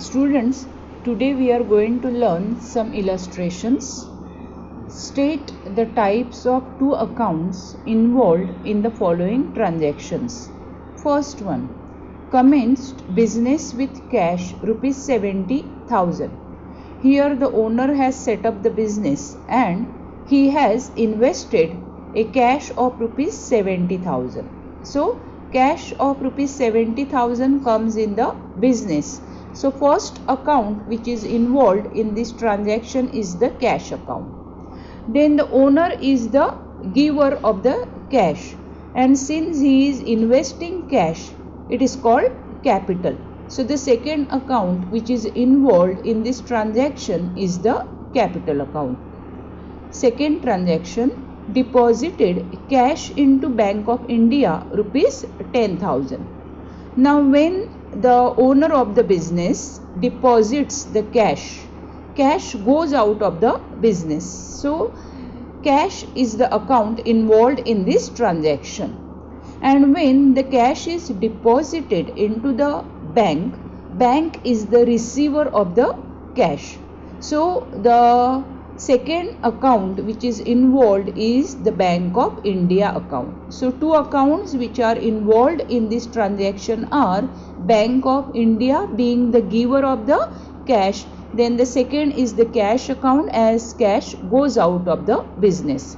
Students, today we are going to learn some illustrations. State the types of two accounts involved in the following transactions. First one, commenced business with cash rupees 70,000. Here the owner has set up the business and he has invested a cash of rupees 70,000. So cash of rupees 70,000 comes in the business. So first account which is involved in this transaction is the cash account. Then the owner is the giver of the cash, and since he is investing cash, it is called capital. So the second account which is involved in this transaction is the capital account. Second transaction, deposited cash into Bank of India rupees 10,000. Now when the owner of the business deposits the cash goes out of the business. So cash is the account involved in this transaction. And when the cash is deposited into the bank is the receiver of the cash. So the second account which is involved is the Bank of India account. So two accounts which are involved in this transaction are Bank of India being the giver of the cash, then the second is the cash account as cash goes out of the business.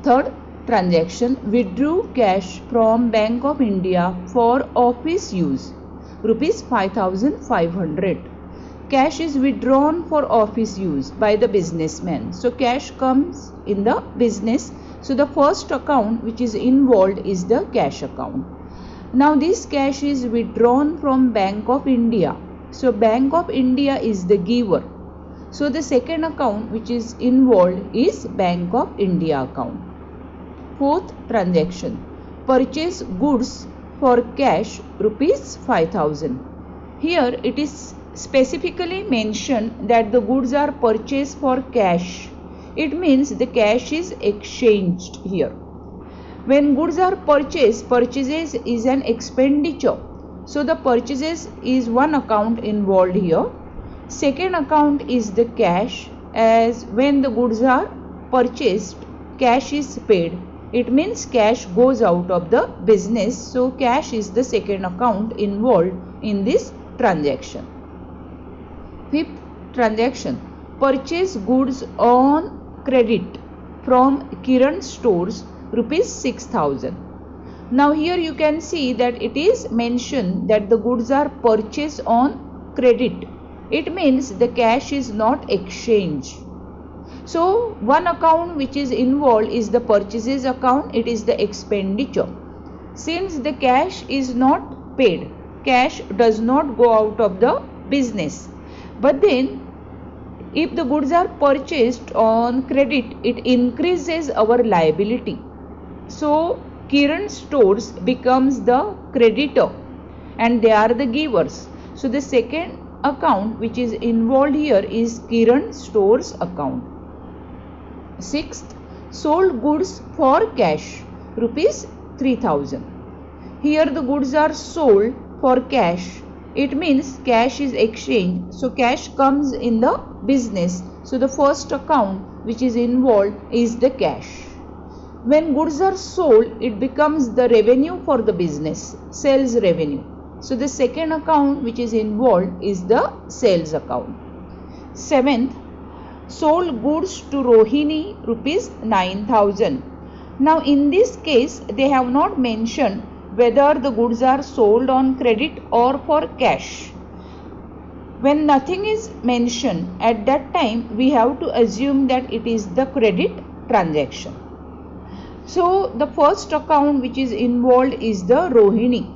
Third transaction, withdrew cash from Bank of India for office use rupees 5,500. Cash is withdrawn for office use by the businessman. So cash comes in the business. So the first account which is involved is the cash account. Now this cash is withdrawn from Bank of India. So Bank of India is the giver. So the second account which is involved is Bank of India account. Fourth transaction, purchase goods for cash rupees 5,000. Here it is specifically mentioned that the goods are purchased for cash. It means the cash is exchanged here. When goods are purchased, purchases is an expenditure. So the purchases is one account involved here. Second account is the cash, as when the goods are purchased, cash is paid. It means cash goes out of the business. So cash is the second account involved in this transaction. Fifth transaction, purchase goods on credit from Kiran Stores rupees 6,000. Now here you can see that it is mentioned that the goods are purchased on credit. It means the cash is not exchanged. So one account which is involved is the purchases account. It is the expenditure. Since the cash is not paid, cash does not go out of the business. But then if the goods are purchased on credit, it increases our liability. So Kiran Stores becomes the creditor and they are the givers. So the second account which is involved here is Kiran Stores account. Sixth, sold goods for cash rupees 3,000. Here the goods are sold for cash. It means cash is exchanged. So cash comes in the business. So the first account which is involved is the cash. When goods are sold, it becomes the revenue for the business, sales revenue. So the second account which is involved is the sales account. Seventh, sold goods to Rohini rupees 9,000. Now in this case, they have not mentioned whether the goods are sold on credit or for cash. When nothing is mentioned, at that time we have to assume that it is the credit transaction. So the first account which is involved is the Rohini.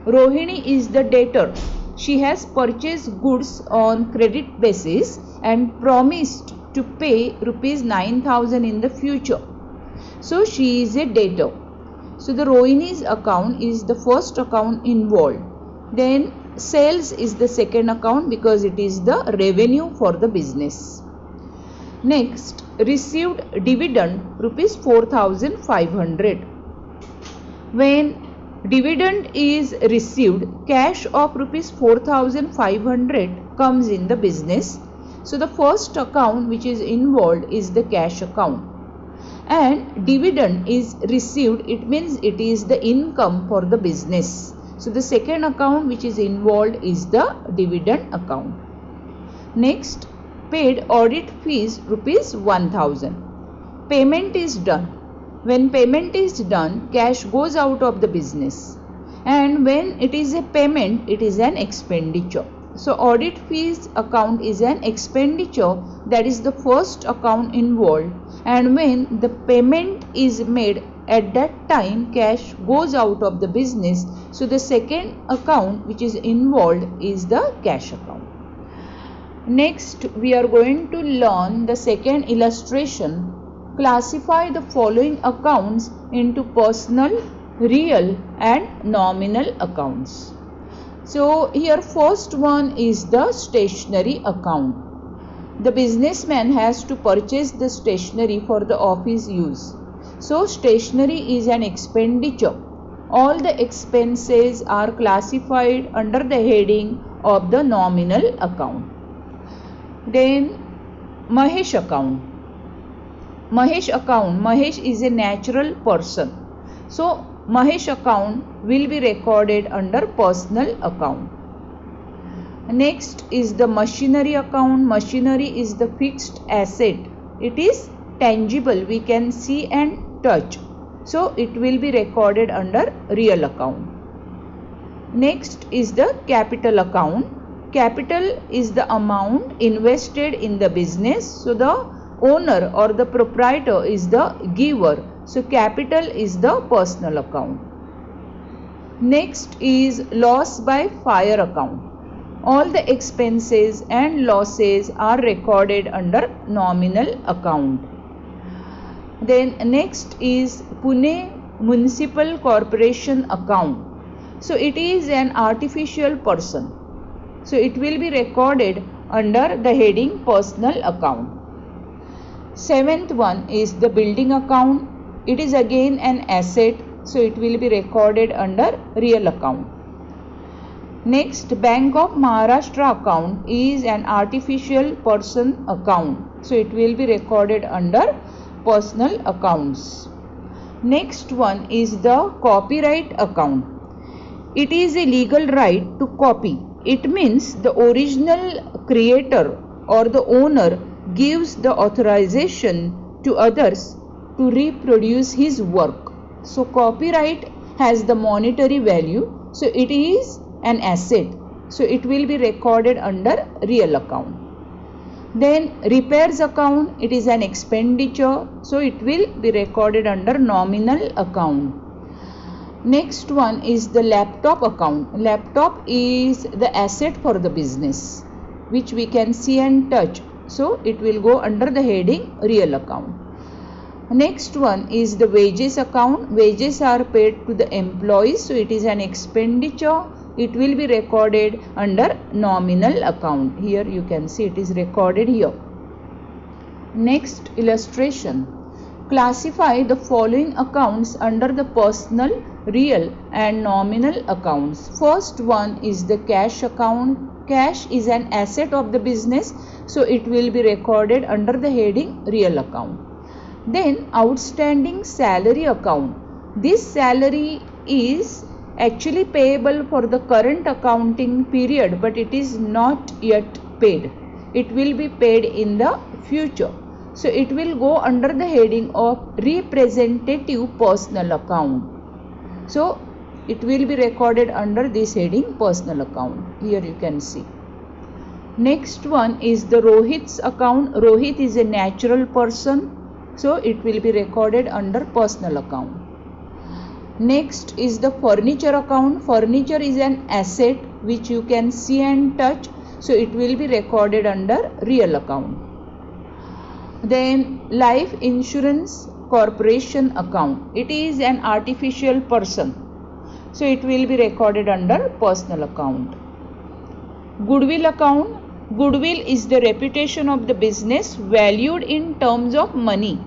Rohini is the debtor. She has purchased goods on credit basis and promised to pay rupees 9,000 in the future. So she is a debtor. So the Rohini's account is the first account involved. Then sales is the second account because it is the revenue for the business. Next, received dividend rupees 4,500. When dividend is received, cash of rupees 4500 comes in the business. So the first account which is involved is the cash account, and dividend is received, it means it is the income for the business. So the second account which is involved is the dividend account. Next, paid audit fees rupees 1000. Payment is done. When payment is done, cash goes out of the business, and when it is a payment, it is an expenditure. So audit fees account is an expenditure, that is the first account involved, and when the payment is made, at that time cash goes out of the business. So the second account which is involved is the cash account. Next, we are going to learn the second illustration. Classify the following accounts into personal, real and nominal accounts. So here first one is the stationery account. The businessman has to purchase the stationery for the office use. So stationery is an expenditure. All the expenses are classified under the heading of the nominal account. Then Mahesh account. Mahesh is a natural person. So Mahesh account will be recorded under personal account. Next is the machinery account. Machinery is the fixed asset. It is tangible, we can see and touch. So it will be recorded under real account. Next is the capital account. Capital is the amount invested in the business. So the owner or the proprietor is the giver. So capital is the personal account. Next is loss by fire account. All the expenses and losses are recorded under nominal account. Then next is Pune Municipal Corporation account. So it is an artificial person. So it will be recorded under the heading personal account. Seventh one is the building account. It is again an asset. So it will be recorded under real account. Next, Bank of Maharashtra account is an artificial person account. So it will be recorded under personal accounts. Next one is the copyright account. It is a legal right to copy. It means the original creator or the owner gives the authorization to others to reproduce his work. So copyright has the monetary value. So it is an asset. So it will be recorded under real account. Then repairs account, it is an expenditure. So it will be recorded under nominal account. Next one is the laptop account. Laptop is the asset for the business which we can see and touch. So it will go under the heading real account. Next one is the wages account. Wages are paid to the employees. So it is an expenditure. It will be recorded under nominal account. Here you can see it is recorded here. Next illustration. Classify the following accounts under the personal, real and nominal accounts. First one is the cash account. Cash is an asset of the business. So it will be recorded under the heading real account. Then outstanding salary account. This salary is actually payable for the current accounting period, but it is not yet paid. It will be paid in the future. So it will go under the heading of representative personal account. So it will be recorded under this heading personal account. Here you can see. Next one is the Rohit's account. Rohit is a natural person. So it will be recorded under personal account. Next is the furniture account. Furniture is an asset which you can see and touch. So it will be recorded under real account. Then life insurance corporation account. It is an artificial person. So it will be recorded under personal account. Goodwill account. Goodwill is the reputation of the business valued in terms of money.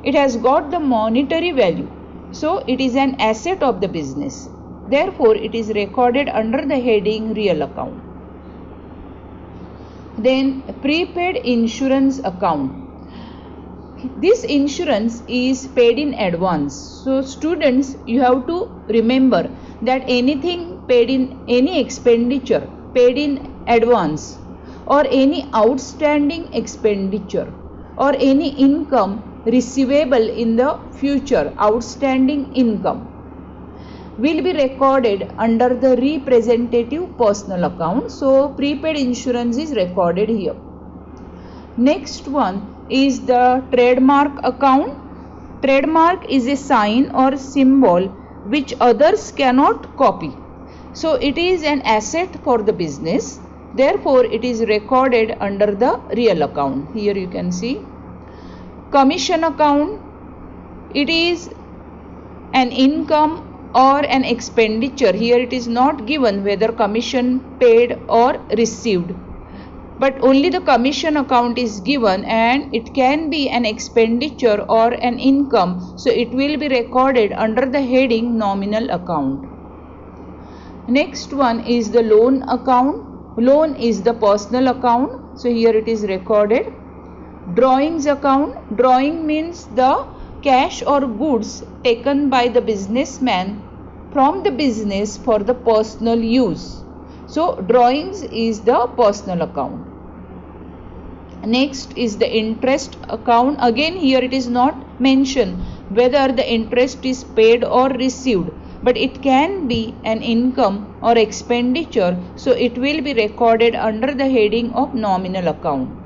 It has got the monetary value. So it is an asset of the business. Therefore, it is recorded under the heading real account. Then prepaid insurance account. This insurance is paid in advance. So students, you have to remember that anything paid in, any expenditure paid in advance, or any outstanding expenditure, or any income receivable in the future, outstanding income, will be recorded under the representative personal account. So prepaid insurance is recorded here. Next one is the trademark account. Trademark is a sign or symbol which others cannot copy. So it is an asset for the business. Therefore, it is recorded under the real account. Here you can see commission account. It is an income or an expenditure. Here it is not given whether commission paid or received, but only the commission account is given, and it can be an expenditure or an income. So it will be recorded under the heading nominal account. Next one is the loan account. Loan is the personal account. So here it is recorded. Drawings account. Drawing means the cash or goods taken by the businessman from the business for the personal use. So drawings is the personal account. Next is the interest account. Again here it is not mentioned whether the interest is paid or received, but it can be an income or expenditure. So it will be recorded under the heading of nominal account.